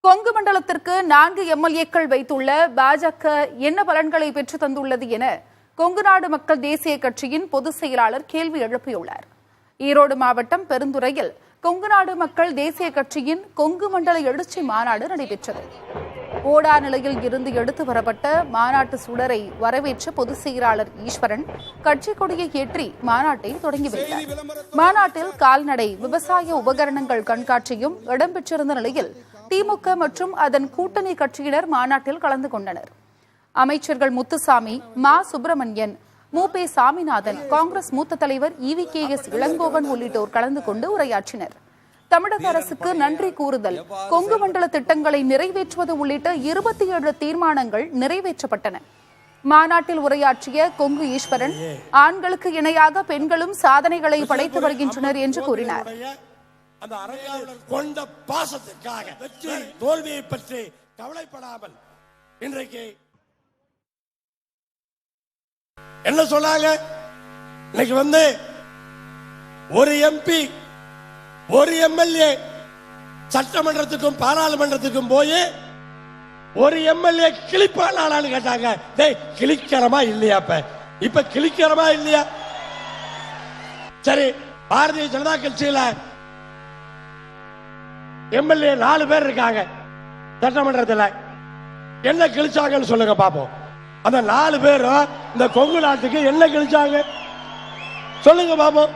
கொங்கு மண்டலத்திற்கு 4 எம்எல்ஏக்கள் வைத்துள்ள பாஜக என்ன பலன்களை பெற்று தந்துள்ளது என கொங்கு நாடு மக்கள் தேசிய கட்சியின் பொதுச் செயலாளர் கேள்வி எழுப்பியுள்ளார். ஈரோடு மாவட்டம் பெருந்துறையில் கொங்கு நாடு மக்கள் தேசிய கட்சியின் கொங்கு மண்டல எழுச்சி மாநாடு நடைபெற்றது. ஓடா நிலையில் இருந்து எடுத்து வரப்பட்ட மாநாட்டு சுடரை வரவேற்ற பொதுச் செயலாளர் ஈஸ்வரன் கட்சி கொடியை ஏற்றி மாநாட்டை தொடங்கி வைத்தார். மாநாட்டில் கால்நடை விவசாய உபகரணங்கள் கண்காட்சியும் இடம்பெற்றிருந்த நிலையில் திமுக மற்றும் அதன் கூட்டணி கட்சியினர் மாநாட்டில் கலந்து கொண்டனர். அமைச்சர்கள் முத்துசாமி, மா சுப்பிரமணியன், மூபே சாமிநாதன், காங்கிரஸ் மூத்த தலைவர் EVKS இளங்கோவன் உள்ளிட்டோர் கலந்து கொண்டு உரையாற்றினர். தமிழக அரசுக்கு நன்றி கூறுதல், கொங்கு மண்டல திட்டங்களை நிறைவேற்றுவது உள்ளிட்ட 27 தீர்மானங்கள் நிறைவேற்றப்பட்டன. மாநாட்டில் உரையாற்றிய கொங்கு ஈஸ்வரன், ஆண்களுக்கு இணையாக பெண்களும் சாதனைகளை படைத்து வருகின்றனர் என்று கூறினார். அந்த அரங்காவலர் கொண்ட பாசத்திற்காக தோல்வியை பற்றி கவலைப்படாமல் இன்றைக்கு என்ன சொன்னாங்க? இன்னைக்கு ஒரு எம்பி ஒரு எம்எல்ஏ சட்டமன்றத்துக்கும் பாராளுமன்றத்துக்கும் போய் ஒரு எம்எல்ஏ கிளிப்பானான்னு கேட்டாங்க. கிளிக்கிறமா இல்லையா? இப்ப கிளிக்கிறமா இல்லையா? சரி, பாரதிய ஜனதா கட்சியில எம்எல்ஏ 4 பேர் இருக்காங்க. சட்டமன்றத்தில் என்ன கிழிச்சாங்கன்னு சொல்லுங்க பாப்போம். அந்த 4 பேரும் இந்த கொங்கு நாட்டுக்கு என்ன கிழிச்சாங்க சொல்லுங்க பாப்போம்.